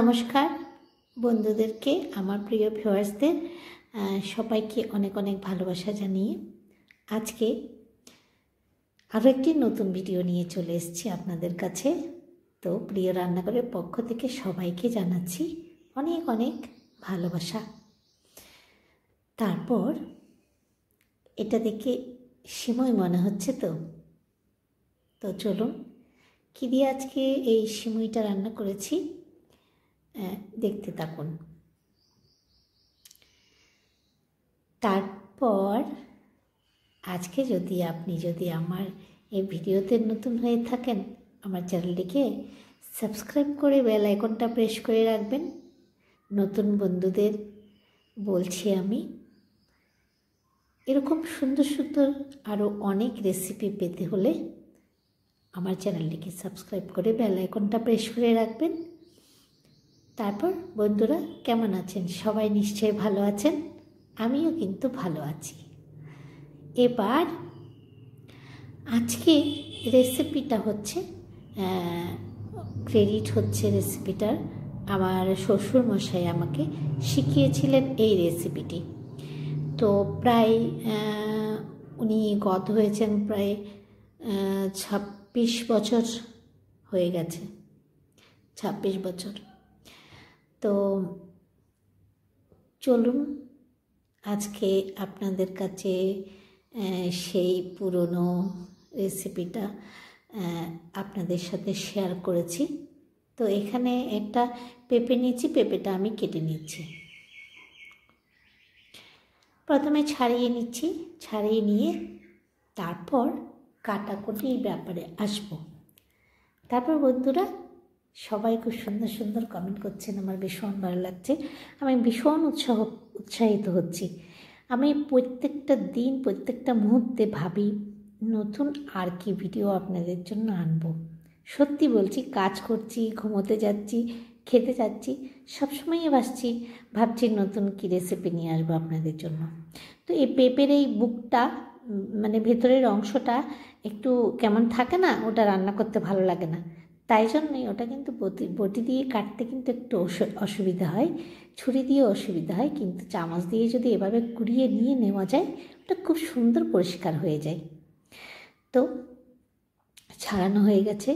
নমস্কার বন্ধুদেরকে, আমার প্রিয় ভিউয়ার্সদের সবাইকে অনেক অনেক ভালোবাসা জানিয়ে আজকে আরও একটি নতুন ভিডিও নিয়ে চলে এসেছি আপনাদের কাছে। তো প্রিয় রান্নাঘরের পক্ষ থেকে সবাইকে জানাচ্ছি অনেক অনেক ভালোবাসা। তারপর এটা দেখে সিমই মনে হচ্ছে, তো চলুন কী দিয়ে আজকে এই সিমইটা রান্না করেছি দেখতে থাকুন। তারপর আজকে যদি আমার এই ভিডিওতে নতুন হয়ে থাকেন, আমার চ্যানেলটিকে সাবস্ক্রাইব করে বেল আইকনটা প্রেস করে রাখবেন। নতুন বন্ধুদের বলছি আমি, এরকম সুন্দর সুন্দর আরও অনেক রেসিপি পেতে হলে আমার চ্যানেলটিকে সাবস্ক্রাইব করে বেল আইকনটা প্রেস করে রাখবেন। তারপর বন্ধুরা কেমন আছেন? সবাই নিশ্চয়ই ভালো আছেন, আমিও কিন্তু ভালো আছি। এবার আজকে রেসিপিটা হচ্ছে ক্রেডিট হচ্ছে রেসিপিটার আমার শ্বশুরমশাই আমাকে শিখিয়েছিলেন এই রেসিপিটি। তো প্রায় উনি গত হয়েছেন প্রায় 26 বছর হয়ে গেছে, 26 বছর। তো চলুন আজকে আপনাদের কাছে সেই পুরনো রেসিপিটা আপনাদের সাথে শেয়ার করেছি। তো এখানে একটা পেঁপে নিচ্ছি, পেঁপেটা আমি কেটে নিচ্ছি। প্রথমে ছাড়িয়ে নিচ্ছি, ছাড়িয়ে নিয়ে তারপর কাটাকুটির ব্যাপারে আসবো। তারপর বন্ধুরা সবাই খুব সুন্দর সুন্দর কমেন্ট করছেন, আমার ভীষণ ভালো লাগছে, আমি ভীষণ উৎসাহিত হচ্ছি। আমি প্রত্যেকটা দিন প্রত্যেকটা মুহূর্তে ভাবি নতুন আর কি ভিডিও আপনাদের জন্য আনবো। সত্যি বলছি, কাজ করছি, ঘুমোতে যাচ্ছি, খেতে যাচ্ছি, সবসময়ই ভাবছি নতুন কি রেসিপি নিয়ে আসবো আপনাদের জন্য। তো এই পেঁপের এই বুকটা মানে ভেতরের অংশটা একটু কেমন থাকে না, ওটা রান্না করতে ভালো লাগে না, তাই জন্যই ওটা কিন্তু বটি দিয়ে কাটতে কিন্তু একটু অসুবিধা হয়, ছুরি দিয়ে অসুবিধা হয়, কিন্তু চামচ দিয়ে যদি এভাবে কুড়িয়ে নিয়ে নেওয়া যায় ওটা খুব সুন্দর পরিষ্কার হয়ে যায়। তো ছাড়ানো হয়ে গেছে,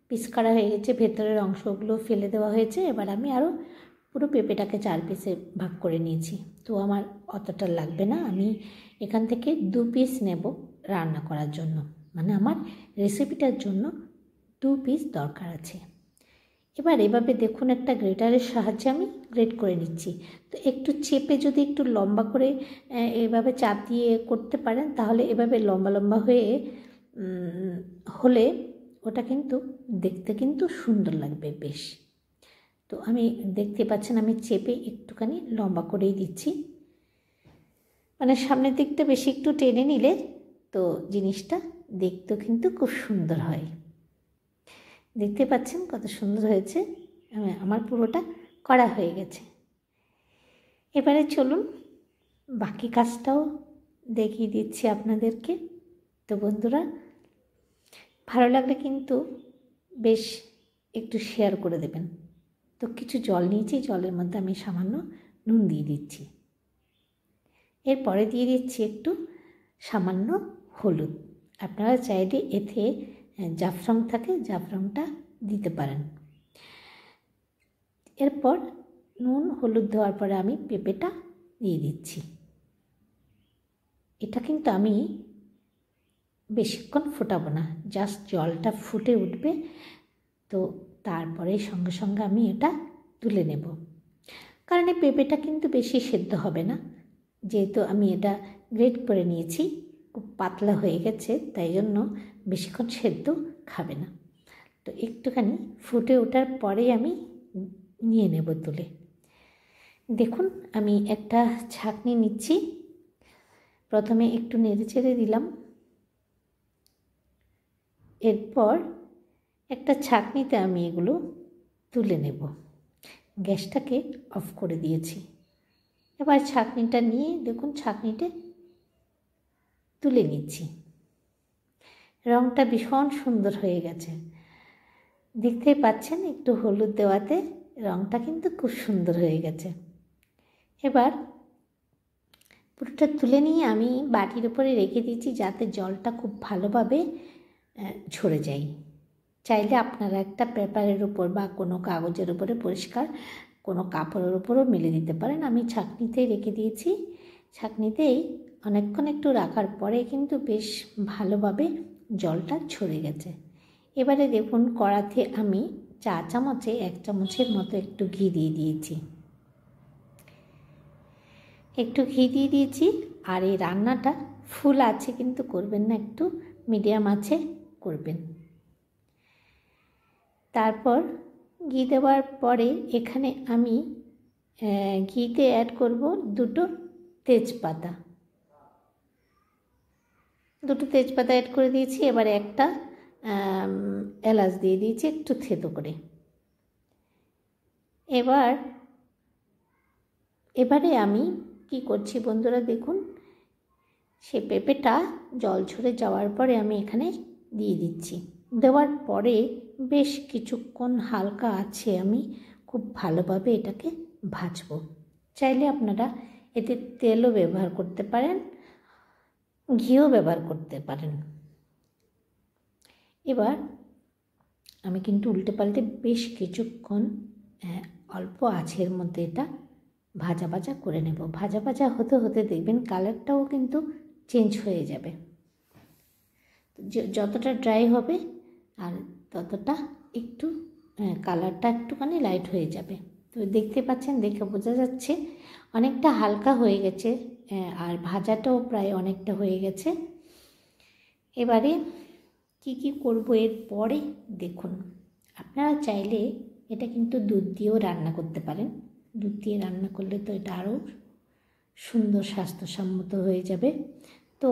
পিস করা হয়ে গেছে, ভেতরের অংশগুলো ফেলে দেওয়া হয়েছে। এবার আমি আরও পুরো পেঁপেটাকে 4 পিসে ভাগ করে নিয়েছি। তো আমার অতটা লাগবে না, আমি এখান থেকে 2 পিস নেব রান্না করার জন্য, মানে আমার রেসিপিটার জন্য 2 পিস দরকার আছে। এবার এভাবে দেখুন একটা গ্রেটারের সাহায্যে আমি গ্রেট করে নিচ্ছি। তো একটু চেপে যদি একটু লম্বা করে এভাবে চাপ দিয়ে করতে পারেন, তাহলে এভাবে লম্বা লম্বা হলে ওটা কিন্তু দেখতে কিন্তু সুন্দর লাগবে বেশ। তো আমি দেখতে পাচ্ছেন আমি চেপে একটুখানি লম্বা করেই দিচ্ছি, মানে সামনের দিকটা বেশি একটু টেনে নিলে তো জিনিসটা দেখতেও কিন্তু খুব সুন্দর হয়। দেখতে পাচ্ছেন কত সুন্দর হয়েছে, আমার পুরোটা করা হয়ে গেছে। এবারে চলুন বাকি কাজটাও দেখিয়ে দিচ্ছি আপনাদেরকে। তো বন্ধুরা ভালো লাগলে কিন্তু বেশ একটু শেয়ার করে দেবেন। তো কিছু জল নিয়েছি, জলের মধ্যে আমি সামান্য নুন দিয়ে দিচ্ছি। এরপরে দিয়ে দিচ্ছি একটু সামান্য হলুদ। আপনারা চাইলে এতে জাফরান থাকে, জাফরানটা দিতে পারেন। এরপর নুন হলুদ দেওয়ার পরে আমি পেঁপেটা দিয়ে দিচ্ছি। এটা কিন্তু আমি বেশিক্ষণ ফোটাবো না, জাস্ট জলটা ফুটে উঠবে, তো তারপরে সঙ্গে সঙ্গে আমি এটা তুলে নেব। কারণ এই পেঁপেটা কিন্তু বেশি সেদ্ধ হবে না, যেহেতু আমি এটা গ্রেট করে নিয়েছি, খুব পাতলা হয়ে গেছে, তাই জন্য বেশিক্ষণ সেদ্ধ খাবে না। তো একটুখানি ফুটে ওঠার পরে আমি নিয়ে নেব তুলে। দেখুন আমি একটা ছাঁকনি নিচ্ছি, প্রথমে একটু নেড়ে চেড়ে দিলাম, এরপর একটা ছাঁকনিতে আমি এগুলো তুলে নেব। গ্যাসটাকে অফ করে দিয়েছি। এবার ছাঁকনিটা নিয়ে দেখুন ছাঁকনিতে তুলে নিচ্ছি। রঙটা ভীষণ সুন্দর হয়ে গেছে, দেখতেই পাচ্ছেন একটু হলুদ দেওয়াতে রঙটা কিন্তু খুব সুন্দর হয়ে গেছে। এবার পুরোটা তুলে নিয়ে আমি বাটির উপরে রেখে দিয়েছি যাতে জলটা খুব ভালোভাবে ঝরে যায়। চাইলে আপনারা একটা পেপারের উপর বা কোনো কাগজের উপরে পরিষ্কার কোনো কাপড়ের উপরও মেলে দিতে পারেন। আমি ছাঁকনিতেই রেখে দিয়েছি। ছাঁকনিতেই অনেকক্ষণ একটু রাখার পরে কিন্তু বেশ ভালোভাবে জলটা ঝরে গেছে। এবারে দেখুন কড়াতে আমি 1 চামচের মতো একটু ঘি দিয়ে দিয়েছি। আর এই রান্নাটা ফুল আছে কিন্তু করবেন না, একটু মিডিয়াম আছে করবেন। তারপর ঘি দেওয়ার পরে এখানে আমি ঘিতে অ্যাড করব 2টো তেজপাতা। 2টো তেজপাতা অ্যাড করে দিয়েছি। এবারে একটা এলাচ দিয়ে দিয়েছি একটু থেতো করে। এবারে আমি কি করছি বন্ধুরা দেখুন, সে পেঁপেটা জল ঝরে যাওয়ার পরে আমি এখানে দিয়ে দিচ্ছি। দেওয়ার পরে বেশ কিছুক্ষণ হালকা আছে আমি খুব ভালোভাবে এটাকে ভাজবো। চাইলে আপনারা এতে তেলও ব্যবহার করতে পারেন, ঘিও ব্যবহার করতে পারেন। এবার আমি কিন্তু উল্টে পাল্টে বেশ কিছুক্ষণ অল্প আঁচের মধ্যে এটা ভাজা ভাজা করে নেব। ভাজা ভাজা হতে হতে দেখবেন কালারটাও কিন্তু চেঞ্জ হয়ে যাবে। যতটা ড্রাই হবে আর ততটা একটু কালারটা একটুখানি লাইট হয়ে যাবে। তো দেখতে পাচ্ছেন, দেখে বোঝা যাচ্ছে অনেকটা হালকা হয়ে গেছে আর ভাজাটাও প্রায় অনেকটা হয়ে গেছে। এবারে কি করব এরপরে দেখুন, আপনারা চাইলে এটা কিন্তু দুধ দিয়েও রান্না করতে পারেন। দুধ দিয়ে রান্না করলে তো এটা আরও সুন্দর স্বাস্থ্যসম্মত হয়ে যাবে। তো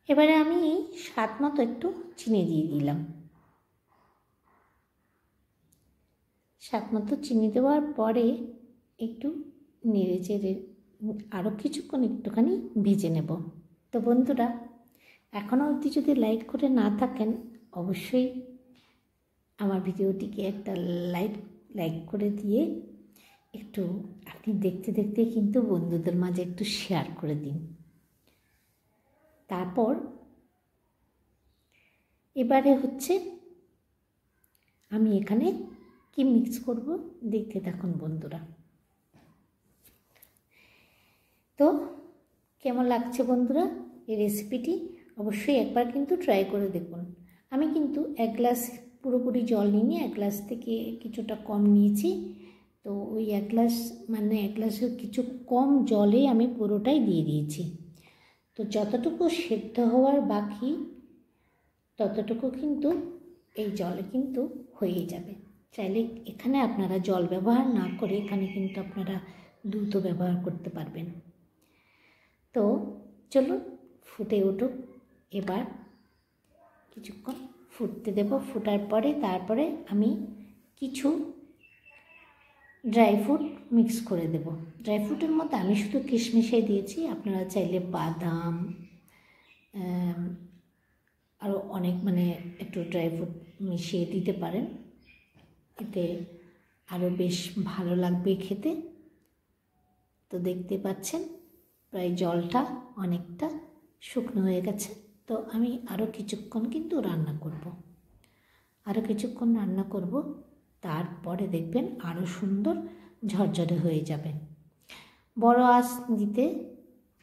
এবারে আমি স্বাদ মতো একটু চিনি দিয়ে দিলাম। স্বাদ মতো চিনি দেওয়ার পরে একটু নেড়ে চেড়ে আরও কিছুক্ষণ একটুখানি ভেজে নেব। তো বন্ধুরা, এখনও অবধি যদি লাইক করে না থাকেন অবশ্যই আমার ভিডিওটিকে একটা লাইক করে দিয়ে একটু আপনি দেখতে দেখতে কিন্তু বন্ধুদের মাঝে একটু শেয়ার করে দিন। তারপর এবারে হচ্ছে আমি এখানে কি মিক্স করব দেখতে থাকুন বন্ধুরা। তো কেমন লাগছে বন্ধুরা এই রেসিপিটি অবশ্যই একবার কিন্তু ট্রাই করে দেখুন। আমি কিন্তু 1 গ্লাস পুরোপুরি জল নিইনি, 1 গ্লাস থেকে কিছুটা কম নিয়েছি। তো ওই 1 গ্লাস মানে 1 গ্লাসের কিছু কম জলে আমি পুরোটাই দিয়ে দিয়েছি। তো যতটুকু সেদ্ধ হওয়ার বাকি ততটুকু কিন্তু এই জলে কিন্তু হয়ে যাবে। চাইলে এখানে আপনারা জল ব্যবহার না করে এখানে কিন্তু আপনারা দুধও ব্যবহার করতে পারবেন। তো চলুন ফুটে উঠুক। এবার কিছুক্ষণ ফুটতে দেব। ফুটার পরে তারপরে আমি কিছু ড্রাই ফ্রুট মিক্স করে দেব। ড্রাই ফ্রুটের মধ্যে আমি শুধু কিশমিশাই দিয়েছি, আপনারা চাইলে বাদাম আরও অনেক একটু ড্রাই ফ্রুট মিশিয়ে দিতে পারেন, এতে আরও বেশ ভালো লাগবে খেতে। তো দেখতে পাচ্ছেন প্রায় জলটা অনেকটা শুকনো হয়ে গেছে। তো আমি আরও কিছুক্ষণ কিন্তু রান্না করব, তারপরে দেখবেন আরও সুন্দর ঝরঝরে হয়ে যাবে। বড় আঁচ দিতে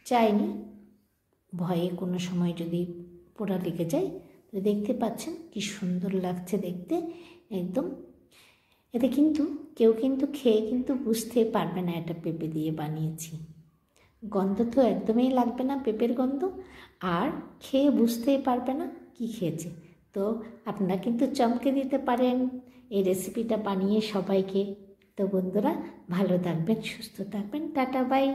চাইনি, ভয়ে কোনো সময় যদি পোড়া লেগে যায়। তো দেখতে পাচ্ছেন কি সুন্দর লাগছে দেখতে একদম। এতে কিন্তু কেউ কিন্তু খেয়ে কিন্তু বুঝতে পারবে না এটা পেঁপে দিয়ে বানিয়েছি। গন্ধ তো একদমই লাগবে না পেঁপের গন্ধ, আর খেয়ে বুঝতেই পারবে না কি খেয়েছে। তো আপনারা কিন্তু চমকে দিতে পারেন এই রেসিপিটা বানিয়ে সবাইকে। তো বন্ধুরা ভালো থাকবেন, সুস্থ থাকবেন, টাটা বাই।